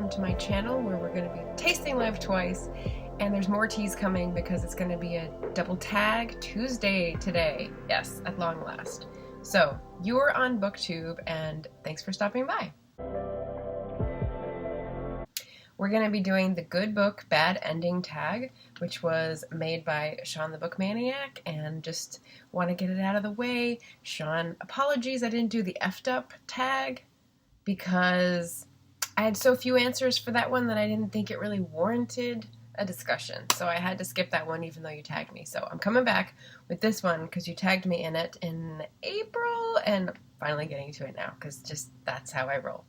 welcome to my channel where we're going to be tasting life twice, and there's more teas coming because it's going to be a double tag Tuesday today. Yes, at long last. So, you're on Booktube, and thanks for stopping by. We're going to be doing the Good Book, Bad Ending tag, which was made by Shawn the Book Maniac, and just want to get it out of the way. Shawn, apologies I didn't do the effed up tag because I had so few answers for that one that I didn't think it really warranted a discussion. So I had to skip that one even though you tagged me. So I'm coming back with this one because you tagged me in it in April, and finally getting to it now because just that's how I roll.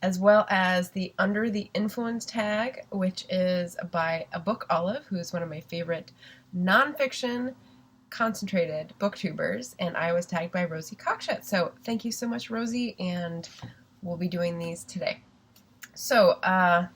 As well as the Under the Influence tag, which is by abookolive, who's one of my favorite nonfiction concentrated booktubers, and I was tagged by Rosie Cockshutt. So thank you so much, Rosie, and we'll be doing these today. So I'm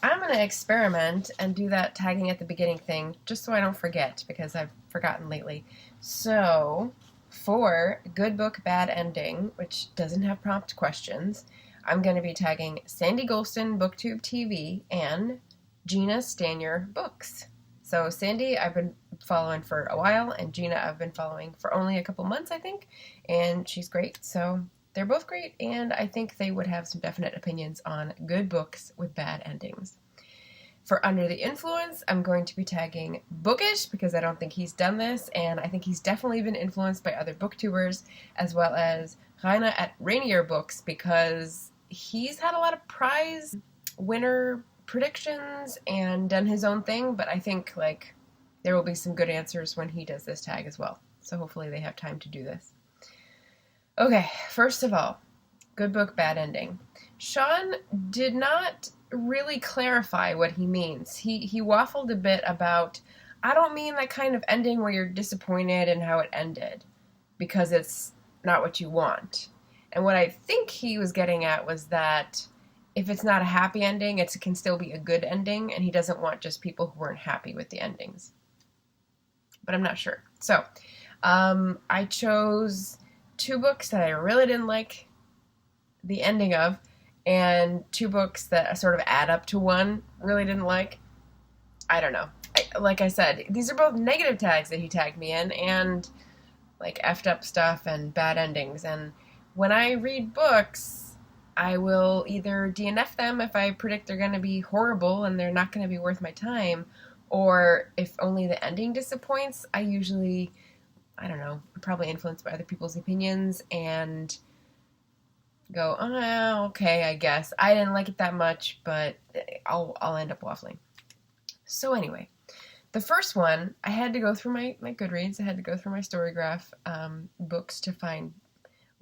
going to experiment and do that tagging at the beginning thing just so I don't forget because I've forgotten lately. So for Good Book, Bad Ending, which doesn't have prompt questions, I'm going to be tagging Sandy Golston, Booktube TV, and Gina Stanier Books. So Sandy I've been following for a while, and Gina I've been following for only a couple months, I think, and she's great. So they're both great, and I think they would have some definite opinions on good books with bad endings. For Under the Influence, I'm going to be tagging Bookish because I don't think he's done this, and I think he's definitely been influenced by other booktubers, as well as Raina at Rainier Books because he's had a lot of prize winner predictions and done his own thing, but I think there will be some good answers when he does this tag as well. So hopefully they have time to do this. Okay, first of all, Good Book, Bad Ending. Shawn did not really clarify what he means. He waffled a bit about, I don't mean that kind of ending where you're disappointed in how it ended because it's not what you want. And what I think he was getting at was that if it's not a happy ending, it can still be a good ending, and he doesn't want just people who weren't happy with the endings. But I'm not sure. So, I chose 2 books that I really didn't like the ending of, and 2 books that sort of add up to one really didn't like. I don't know. Like I said, these are both negative tags that he tagged me in, and effed up stuff and bad endings. And when I read books, I will either DNF them if I predict they're going to be horrible and they're not going to be worth my time, or if only the ending disappoints, I usually, I don't know, I'm probably influenced by other people's opinions and go, oh, okay, I guess. I didn't like it that much, but I'll end up waffling. So anyway, the first one, I had to go through my Goodreads. I had to go through my Storygraph books to find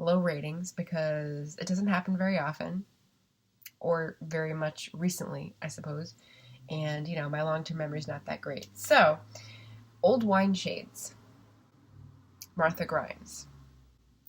low ratings because it doesn't happen very often or very much recently, I suppose. And, my long-term memory is not that great. So, Old Wine Shades. Martha Grimes.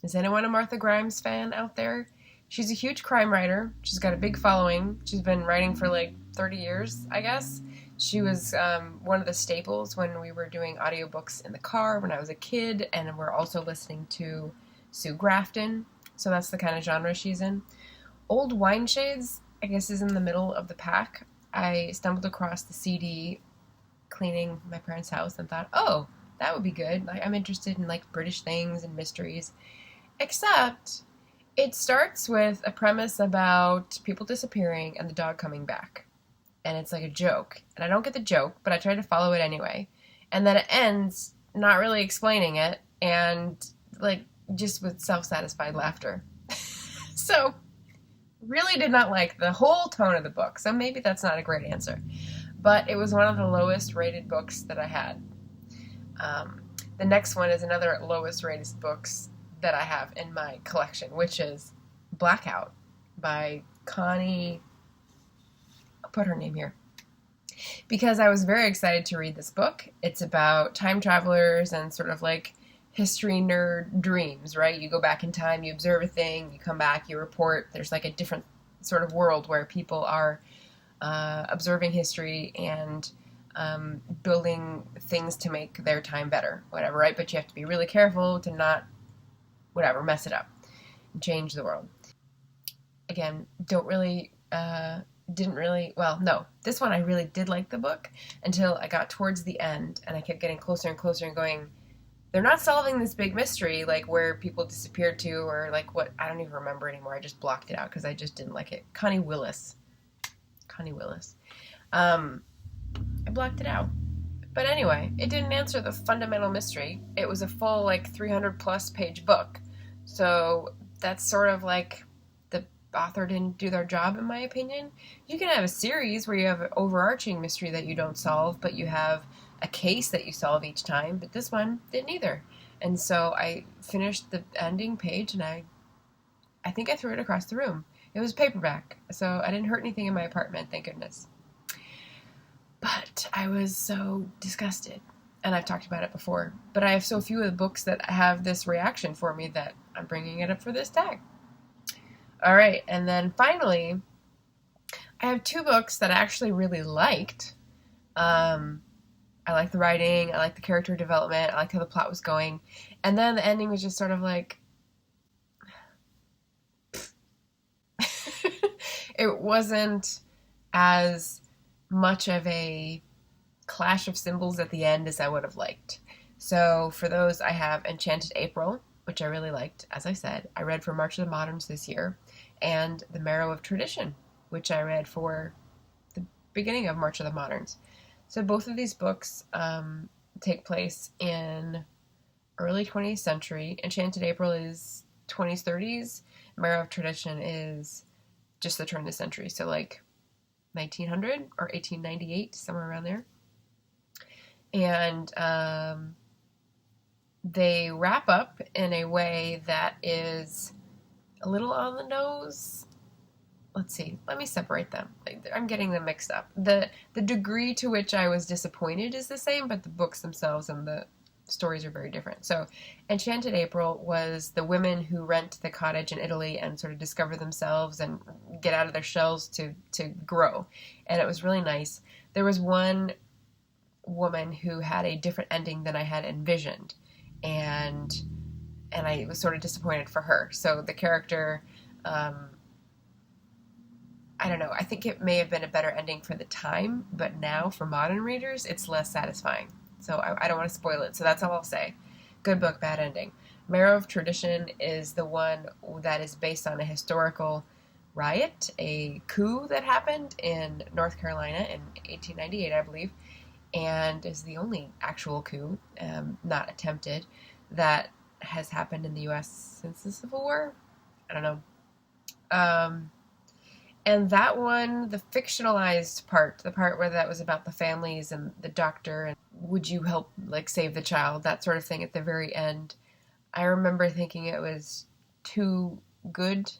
Is anyone a Martha Grimes fan out there? She's a huge crime writer. She's got a big following. She's been writing for 30 years, I guess. She was one of the staples when we were doing audiobooks in the car when I was a kid, and we're also listening to Sue Grafton. So that's the kind of genre she's in. Old Wine Shades, I guess, is in the middle of the pack. I stumbled across the CD cleaning my parents' house and thought, oh, that would be good. I'm interested in British things and mysteries. Except it starts with a premise about people disappearing and the dog coming back. And it's a joke. And I don't get the joke, but I try to follow it anyway. And then it ends not really explaining it and just with self-satisfied laughter. So really did not like the whole tone of the book. So maybe that's not a great answer. But it was one of the lowest rated books that I had. The next one is another lowest rated books that I have in my collection, which is Blackout by Connie. I'll put her name here. Because I was very excited to read this book. It's about time travelers and sort of history nerd dreams, right? You go back in time, you observe a thing, you come back, you report. There's a different sort of world where people are observing history and building things to make their time better, whatever, right? But you have to be really careful to not, mess it up and change the world. Again, don't really didn't really, well, no, this one I really did like the book until I got towards the end, and I kept getting closer and closer and going, they're not solving this big mystery, like where people disappeared to, or like what, I don't even remember anymore. I just blocked it out because I just didn't like it. Connie Willis. I blocked it out. But anyway, it didn't answer the fundamental mystery. It was a full, like, 300 plus page book. So that's sort of like the author didn't do their job, in my opinion. You can have a series where you have an overarching mystery that you don't solve, but you have a case that you solve each time. But this one didn't either. And so I finished the ending page, and I think I threw it across the room. It was paperback, so I didn't hurt anything in my apartment, thank goodness. But I was so disgusted, and I've talked about it before, but I have so few of the books that have this reaction for me that I'm bringing it up for this tag. All right, and then finally, I have 2 books that I actually really liked. I liked the writing, I liked the character development, I liked how the plot was going, and then the ending was just sort of like, it wasn't as much of a clash of symbols at the end as I would have liked. So for those, I have Enchanted April, which I really liked, as I said. I read for March of the Moderns this year, and The Marrow of Tradition, which I read for the beginning of March of the Moderns. So both of these books take place in early 20th century. Enchanted April is 20s, 30s. Marrow of Tradition is just the turn of the century, so like 1900 or 1898, somewhere around there. And they wrap up in a way that is a little on the nose. Let's see, let me separate them. I'm getting them mixed up. The degree to which I was disappointed is the same, but the books themselves and the stories are very different. So Enchanted April was the women who rent the cottage in Italy and sort of discover themselves and get out of their shells to grow. And it was really nice. There was one woman who had a different ending than I had envisioned, and I was sort of disappointed for her. So the character, I don't know, I think it may have been a better ending for the time, but now for modern readers, it's less satisfying. So I don't want to spoil it, so that's all I'll say. Good book, bad ending. Marrow of Tradition is the one that is based on a historical riot, a coup that happened in North Carolina in 1898, I believe, and is the only actual coup, not attempted, that has happened in the U.S. since the Civil War. I don't know. And that one, the fictionalized part, the part where that was about the families and the doctor and would you help, like, save the child, that sort of thing at the very end, I remember thinking it was too good.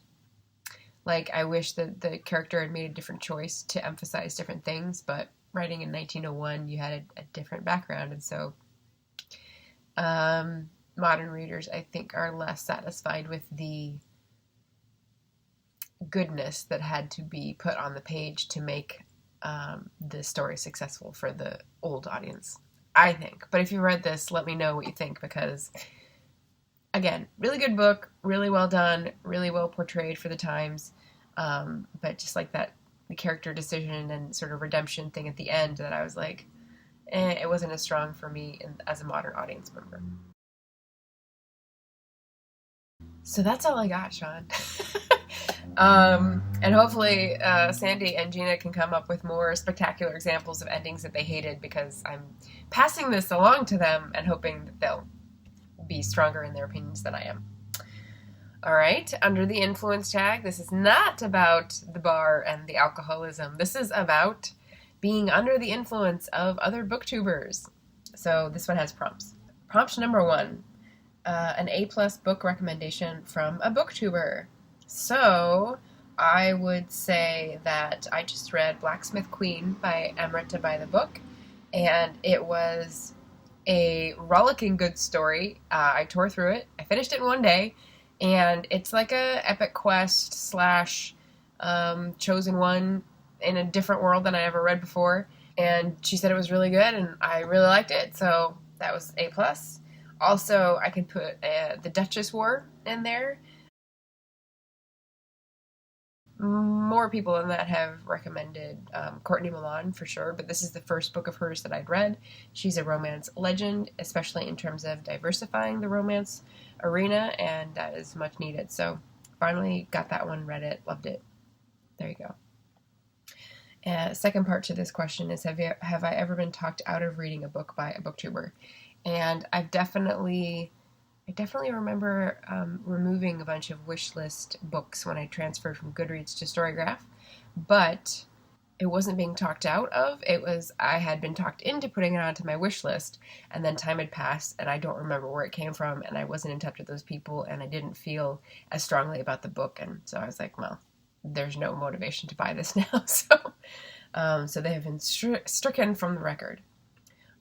Like, I wish that the character had made a different choice to emphasize different things, but writing in 1901, you had a different background, and so modern readers, I think, are less satisfied with the goodness that had to be put on the page to make the story successful for the old audience, I think. But if you read this, let me know what you think, because, again, really good book, really well done, really well portrayed for the times, but just like that, the character decision and sort of redemption thing at the end, that I was like, it wasn't as strong for me as a modern audience member. So that's all I got, Shawn. And hopefully Sandy and Gina can come up with more spectacular examples of endings that they hated, because I'm passing this along to them and hoping that they'll be stronger in their opinions than I am. All right, under the influence tag, this is not about the bar and the alcoholism. This is about being under the influence of other booktubers. So this one has prompts. Prompt number 1, an A+ book recommendation from a booktuber. So I would say that I just read Blacksmith Queen by Emrata by the Book, and it was a rollicking good story. I tore through it. I finished it in one day, and it's like a epic quest slash chosen one in a different world than I ever read before. And she said it was really good, and I really liked it, so that was A+. Also, I can put the Duchess War in there. more people than that have recommended Courtney Milan for sure, but this is the first book of hers that I'd read. She's a romance legend, especially in terms of diversifying the romance arena, and that is much needed. So finally got that one, read it, loved it. There you go. Second part to this question is, have I ever been talked out of reading a book by a booktuber? And I definitely remember removing a bunch of wish list books when I transferred from Goodreads to Storygraph, but it wasn't being talked out of. I had been talked into putting it onto my wish list, and then time had passed, and I don't remember where it came from, and I wasn't in touch with those people, and I didn't feel as strongly about the book, and so I was like, well, there's no motivation to buy this now, so they have been stricken from the record.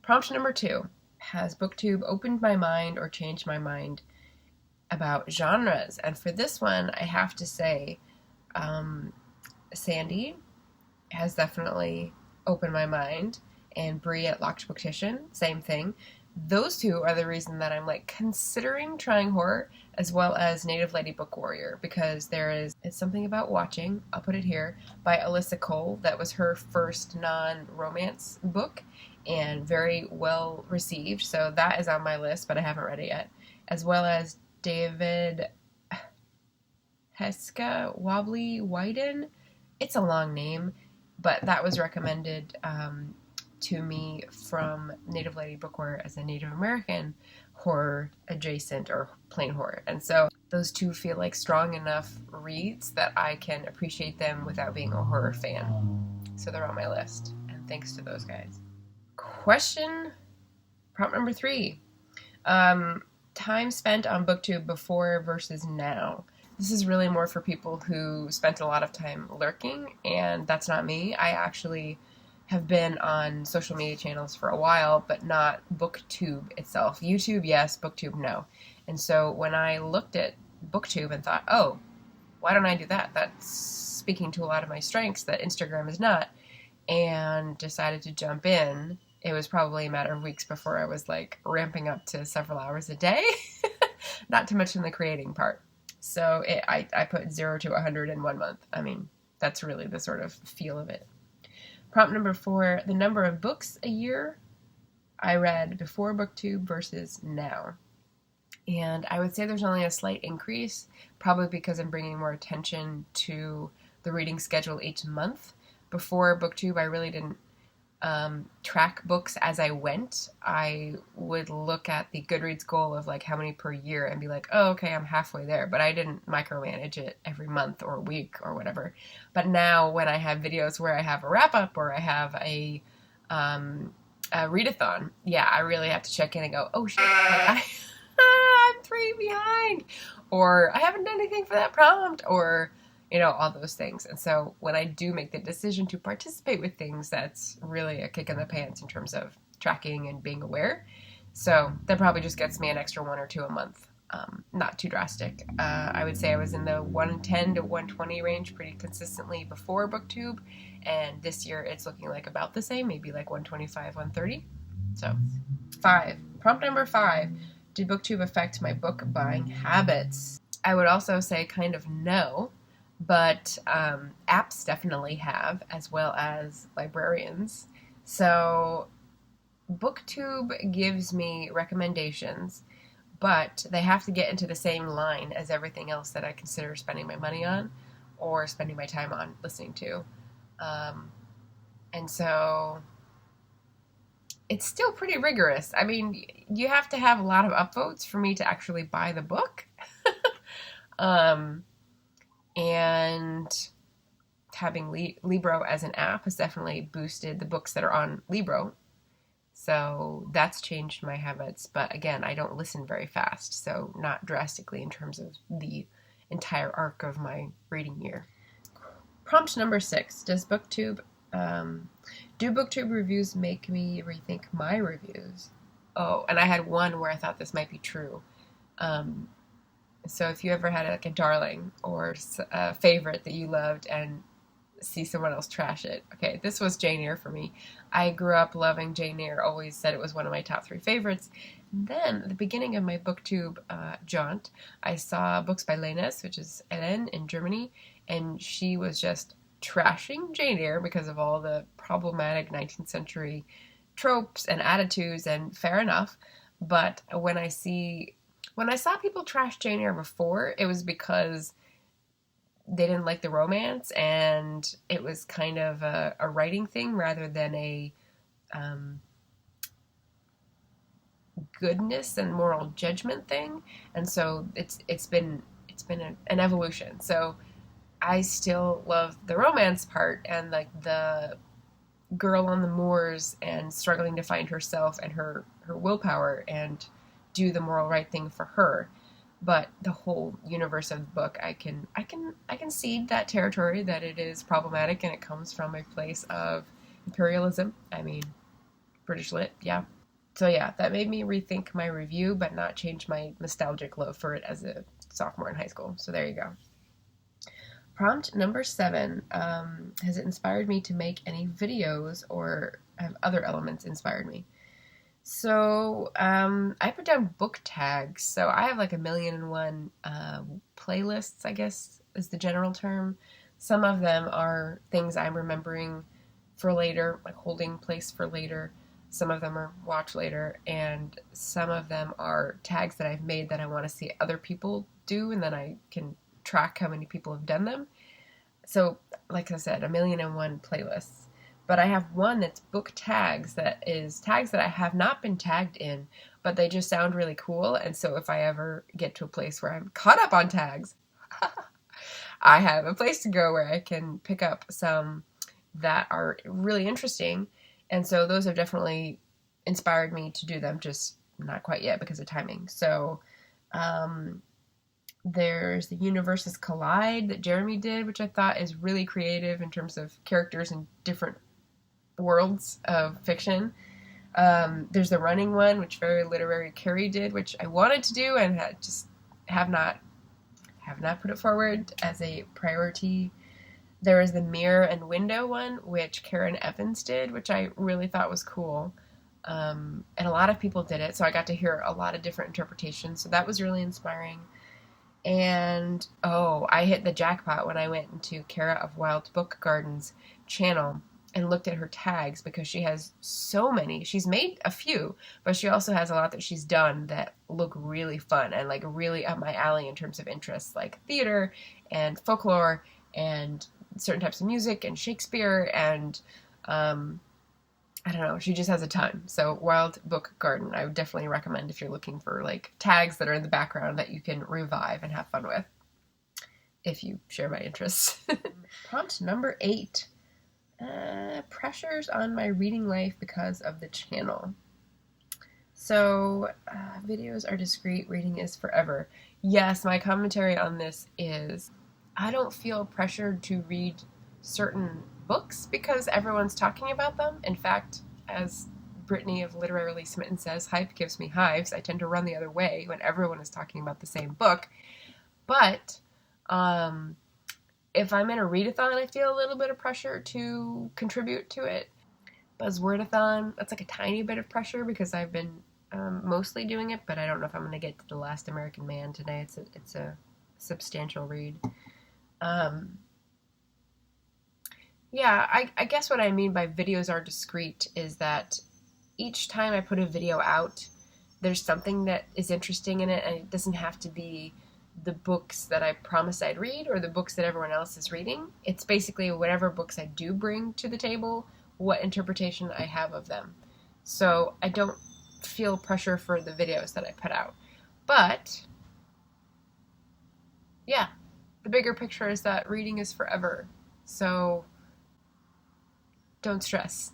Prompt number 2. Has Booktube opened my mind or changed my mind about genres? And for this one, I have to say, Sandy has definitely opened my mind, and Bree at Locked Booktician, same thing. Those two are the reason that I'm like considering trying horror, as well as Native Lady Book Warrior, because it's something about watching, I'll put it here, by Alyssa Cole. That was her first non-romance book, and very well received, so that is on my list, but I haven't read it yet. As well as David Heska, Wanbli, Weiden. It's a long name, but that was recommended to me from Native Lady Book Warrior as a Native American horror adjacent or plain horror. And so those two feel like strong enough reads that I can appreciate them without being a horror fan. So they're on my list, and thanks to those guys. Prompt number 3. Time spent on Booktube before versus now. This is really more for people who spent a lot of time lurking, and that's not me. I actually have been on social media channels for a while, but not Booktube itself. YouTube, yes. Booktube, no. And so when I looked at Booktube and thought, oh, why don't I do that? That's speaking to a lot of my strengths that Instagram is not, and decided to jump in. It was probably a matter of weeks before I was like ramping up to several hours a day, not to mention the creating part. So I put 0 to 100 in 1 month. I mean, that's really the sort of feel of it. Prompt number 4, the number of books a year I read before Booktube versus now. And I would say there's only a slight increase, probably because I'm bringing more attention to the reading schedule each month. Before Booktube, I really didn't track books as I went. I would look at the Goodreads goal of like how many per year and be like, oh, okay, I'm halfway there, but I didn't micromanage it every month or week or whatever. But now when I have videos where I have a wrap up or I have a readathon, yeah, I really have to check in and go, oh shit, I'm 3 behind, or I haven't done anything for that prompt, or all those things. And so when I do make the decision to participate with things, that's really a kick in the pants in terms of tracking and being aware. So that probably just gets me an extra 1 or 2 a month. Not too drastic. I would say I was in the 110 to 120 range pretty consistently before Booktube. And this year it's looking like about the same, maybe like 125, 130. So 5. Prompt number 5. Did Booktube affect my book buying habits? I would also say kind of no. But apps definitely have, as well as librarians. So Booktube gives me recommendations, but they have to get into the same line as everything else that I consider spending my money on or spending my time on listening to. And so it's still pretty rigorous. I mean, you have to have a lot of upvotes for me to actually buy the book. And having Libro as an app has definitely boosted the books that are on Libro. So that's changed my habits. But again, I don't listen very fast, so not drastically in terms of the entire arc of my reading year. Prompt number 6. Do Booktube reviews make me rethink my reviews? Oh, and I had one where I thought this might be true. So if you ever had like a darling or a favorite that you loved and see someone else trash it. Okay, this was Jane Eyre for me. I grew up loving Jane Eyre, always said it was one of my top 3 favorites. And then at the beginning of my Booktube jaunt, I saw Books by Leines, which is Ellen in Germany, and she was just trashing Jane Eyre because of all the problematic 19th century tropes and attitudes, and fair enough. But when I saw people trash Jane Eyre before, it was because they didn't like the romance, and it was kind of a writing thing rather than a goodness and moral judgment thing. And so it's been an evolution. So I still love the romance part and like the girl on the moors and struggling to find herself and her willpower and do the moral right thing for her. But the whole universe of the book, I can cede that territory that it is problematic and it comes from a place of imperialism. I mean, British lit, yeah. So yeah, that made me rethink my review, but not change my nostalgic love for it as a sophomore in high school. So there you go. Prompt number 7, has it inspired me to make any videos, or have other elements inspired me? So I put down book tags. So I have like 1,000,001 playlists, I guess is the general term. Some of them are things I'm remembering for later, like holding place for later. Some of them are watch later, and some of them are tags that I've made that I want to see other people do, and then I can track how many people have done them. So, like I said, 1,000,001 playlists. But I have one that's book tags, that is tags that I have not been tagged in, but they just sound really cool. And so if I ever get to a place where I'm caught up on tags, I have a place to go where I can pick up some that are really interesting. And so those have definitely inspired me to do them, just not quite yet because of timing. So there's the Universes Collide that Jeremy did, which I thought is really creative in terms of characters in different worlds of fiction. There's the Running one, which Very Literary Carrie did, which I wanted to do and have not put it forward as a priority. There was the Mirror and Window one, which Karen Evans did, which I really thought was cool. And a lot of people did it, so I got to hear a lot of different interpretations, so that was really inspiring. And, I hit the jackpot when I went into Kara of Wild Book Garden's channel and looked at her tags, because she has so many. She's made a few, but she also has a lot that she's done that look really fun and like really up my alley in terms of interests, like theater and folklore and certain types of music and Shakespeare and I don't know, she just has a ton. So Wild Book Garden, I would definitely recommend if you're looking for like tags that are in the background that you can revive and have fun with, if you share my interests. Prompt number 8. Pressures on my reading life because of the channel. So, videos are discreet, reading is forever. Yes, my commentary on this is I don't feel pressured to read certain books because everyone's talking about them. In fact, as Brittany of Literarily Smitten says, hype gives me hives. I tend to run the other way when everyone is talking about the same book. But if I'm in a readathon, I feel a little bit of pressure to contribute to it. Buzzwordathon, that's like a tiny bit of pressure because I've been mostly doing it, but I don't know if I'm going to get to The Last American Man today. It's a substantial read. Yeah, I guess what I mean by videos are discreet is that each time I put a video out, there's something that is interesting in it, and it doesn't have to be the books that I promised I'd read or the books that everyone else is reading. It's basically whatever books I do bring to the table, what interpretation I have of them. So I don't feel pressure for the videos that I put out. But, yeah, the bigger picture is that reading is forever. So don't stress.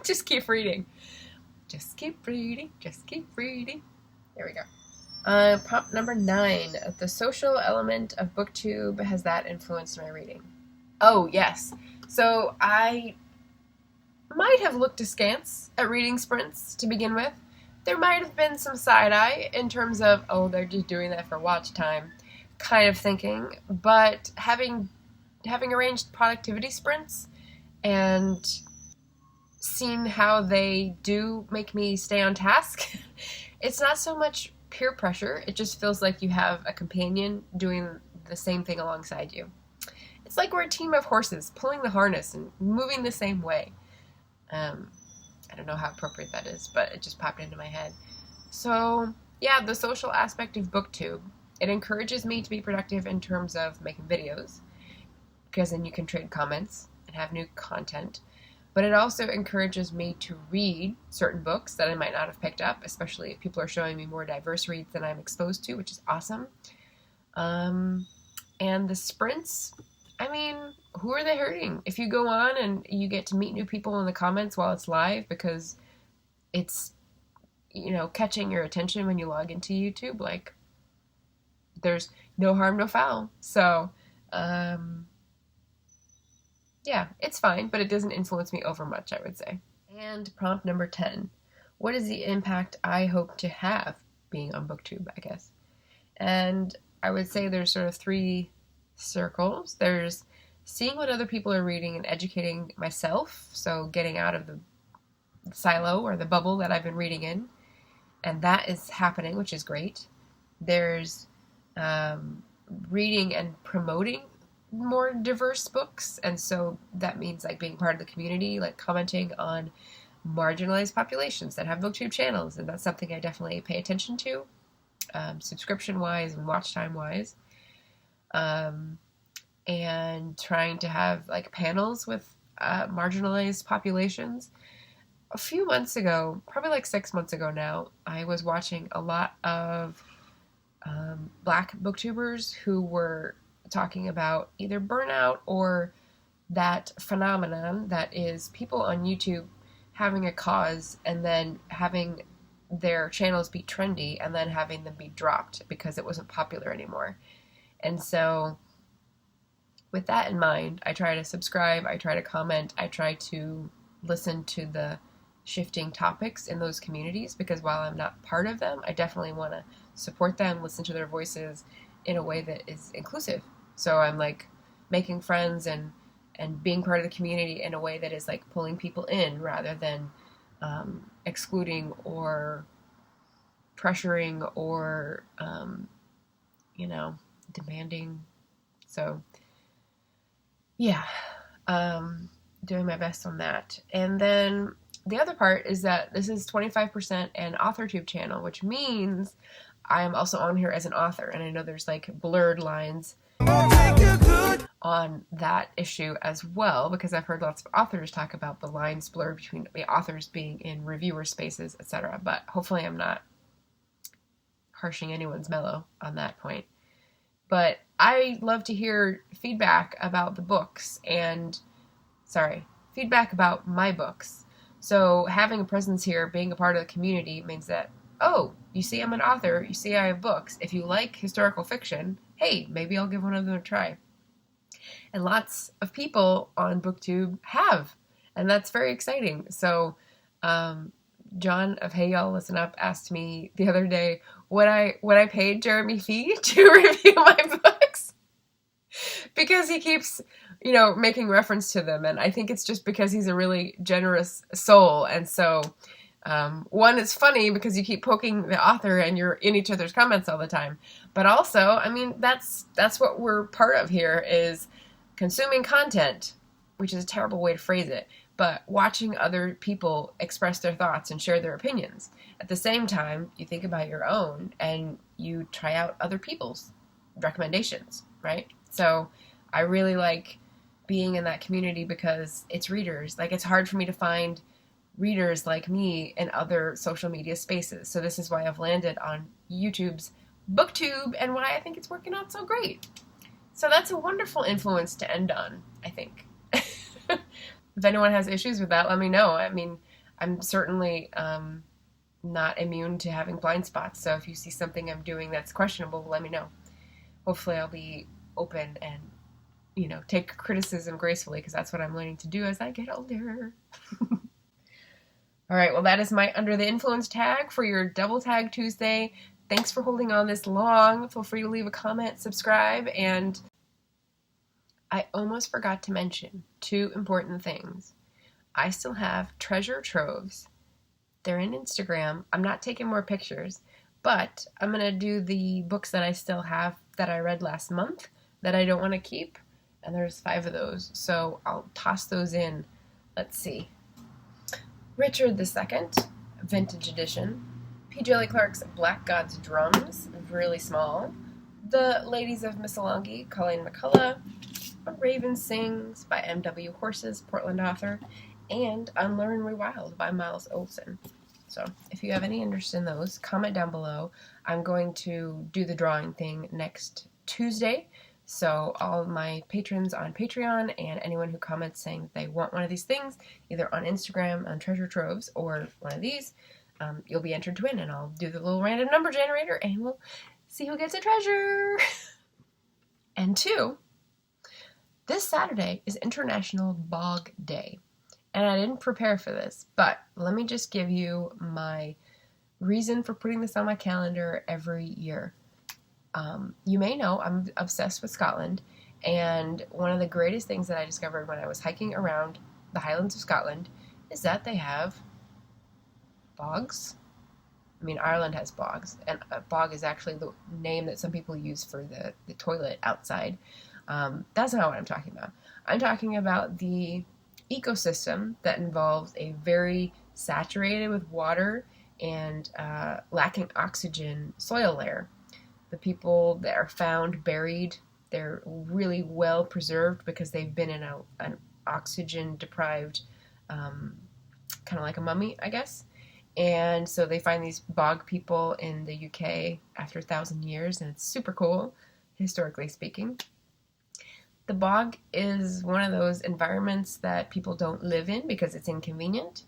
Just keep reading. Just keep reading. Just keep reading. There we go. Prompt number 9. The social element of Booktube, has that influenced my reading? Oh, yes. So I might have looked askance at reading sprints to begin with. There might have been some side-eye in terms of, they're just doing that for watch time kind of thinking. But having arranged productivity sprints and seen how they do make me stay on task, it's not so much peer pressure. It just feels like you have a companion doing the same thing alongside you. It's like we're a team of horses pulling the harness and moving the same way. I don't know how appropriate that is, but it just popped into my head. So, yeah, the social aspect of Booktube. It encourages me to be productive in terms of making videos, because then you can trade comments and have new content. But it also encourages me to read certain books that I might not have picked up, especially if people are showing me more diverse reads than I'm exposed to, which is awesome. And the sprints, I mean, who are they hurting? If you go on and you get to meet new people in the comments while it's live because it's, catching your attention when you log into YouTube, like, there's no harm, no foul. So, yeah, it's fine, but it doesn't influence me over much, I would say. And prompt number 10. What is the impact I hope to have being on Booktube, I guess? And I would say there's sort of 3 circles. There's seeing what other people are reading and educating myself, so getting out of the silo or the bubble that I've been reading in, and that is happening, which is great. There's reading and promoting more diverse books, and so that means like being part of the community, like commenting on marginalized populations that have Booktube channels, and that's something I definitely pay attention to, subscription wise and watch time wise, and trying to have like panels with marginalized populations. A few months ago, probably like 6 months ago now, I was watching a lot of Black booktubers who were talking about either burnout or that phenomenon that is people on YouTube having a cause and then having their channels be trendy and then having them be dropped because it wasn't popular anymore. And so with that in mind, I try to subscribe, I try to comment, I try to listen to the shifting topics in those communities, because while I'm not part of them, I definitely want to support them, listen to their voices in a way that is inclusive. So I'm like making friends and being part of the community in a way that is like pulling people in rather than excluding or pressuring or, demanding. So yeah, doing my best on that. And then the other part is that this is 25% an authortube channel, which means I am also on here as an author. And I know there's like blurred lines on that issue as well, because I've heard lots of authors talk about the lines blurred between the authors being in reviewer spaces, etc. But hopefully I'm not harshing anyone's mellow on that point. But I love to hear feedback about the books feedback about my books. So having a presence here, being a part of the community means that, oh, you see I'm an author, you see I have books. If you like historical fiction, hey, maybe I'll give one of them a try. And lots of people on Booktube have, and that's very exciting. So John of Hey Y'all Listen Up asked me the other day what I paid Jeremy Fee to review my books, because he keeps making reference to them, and I think it's just because he's a really generous soul. And so one, it's funny because you keep poking the author and you're in each other's comments all the time, but also, I mean, that's what we're part of here, is consuming content, which is a terrible way to phrase it, but watching other people express their thoughts and share their opinions. At the same time, you think about your own and you try out other people's recommendations, right? So I really like being in that community because it's readers. Like, it's hard for me to find readers like me in other social media spaces. So this is why I've landed on YouTube's Booktube and why I think it's working out so great. So that's a wonderful influence to end on, I think. If anyone has issues with that, let me know. I mean, I'm certainly not immune to having blind spots. So if you see something I'm doing that's questionable, let me know. Hopefully I'll be open and, take criticism gracefully, because that's what I'm learning to do as I get older. All right, well, that is my Under the Influence tag for your Double Tag Tuesday. Thanks for holding on this long. Feel free to leave a comment, subscribe, and I almost forgot to mention 2 important things. I still have treasure troves. They're in Instagram. I'm not taking more pictures, but I'm going to do the books that I still have that I read last month that I don't want to keep, and there's 5 of those, so I'll toss those in. Let's see. Richard II, Vintage Edition. P. Jelly Clark's Black God's Drums, really small. The Ladies of Missolonghi, Colleen McCullough. A Raven Sings by M.W. Horses, Portland author. And Unlearn Rewild by Miles Olson. So if you have any interest in those, comment down below. I'm going to do the drawing thing next Tuesday. So all of my patrons on Patreon and anyone who comments saying that they want one of these things, either on Instagram, on Treasure Troves, or one of these, you'll be entered to win. And I'll do the little random number generator and we'll see who gets a treasure. And 2, this Saturday is International Bog Day. And I didn't prepare for this, but let me just give you my reason for putting this on my calendar every year. You may know I'm obsessed with Scotland, and one of the greatest things that I discovered when I was hiking around the Highlands of Scotland is that they have bogs. I mean, Ireland has bogs, and a bog is actually the name that some people use for the toilet outside. That's not what I'm talking about. I'm talking about the ecosystem that involves a very saturated with water and lacking oxygen soil layer. The people that are found buried, they're really well preserved because they've been in an oxygen deprived, kind of like a mummy, I guess. And so they find these bog people in the UK after 1,000 years, and it's super cool, historically speaking. The bog is one of those environments that people don't live in because it's inconvenient,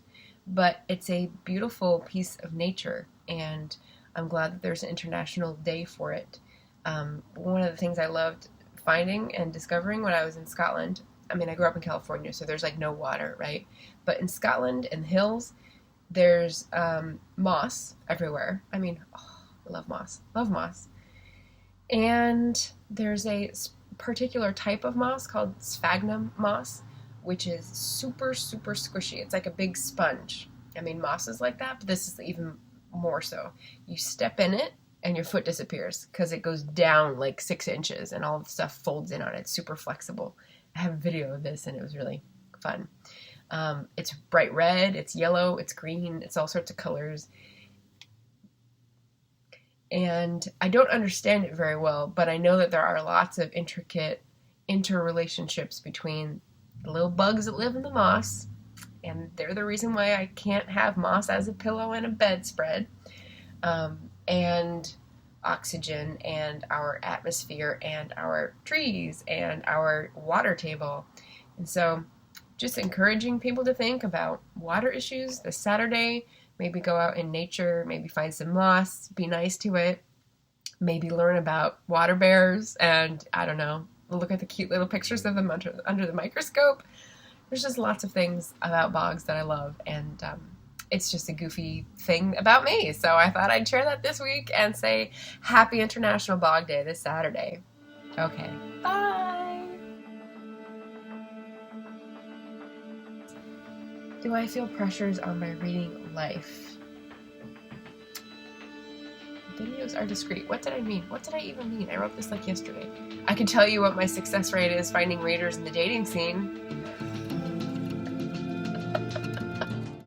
but it's a beautiful piece of nature, and I'm glad that there's an international day for it. One of the things I loved finding and discovering when I was in Scotland, I mean, I grew up in California, so there's like no water, right? But in Scotland, in the hills, there's moss everywhere. I mean, I love moss. Love moss. And there's a particular type of moss called sphagnum moss, which is super, super squishy. It's like a big sponge. I mean, moss is like that, but this is even more so. You step in it and your foot disappears because it goes down like 6 inches and all the stuff folds in on it. It's super flexible. I have a video of this and it was really fun. It's bright red, it's yellow, it's green, it's all sorts of colors. And I don't understand it very well, but I know that there are lots of intricate interrelationships between the little bugs that live in the moss, and they're the reason why I can't have moss as a pillow and a bedspread, and oxygen, and our atmosphere, and our trees, and our water table. And so just encouraging people to think about water issues this Saturday. Maybe go out in nature, maybe find some moss, be nice to it, maybe learn about water bears, and I don't know, look at the cute little pictures of them under the microscope. There's just lots of things about bogs that I love, and it's just a goofy thing about me. So I thought I'd share that this week and say Happy International Bog Day this Saturday. Okay, bye! Do I feel pressures on my reading life? Videos are discreet. What did I mean? What did I even mean? I wrote this like yesterday. I can tell you what my success rate is finding readers in the dating scene.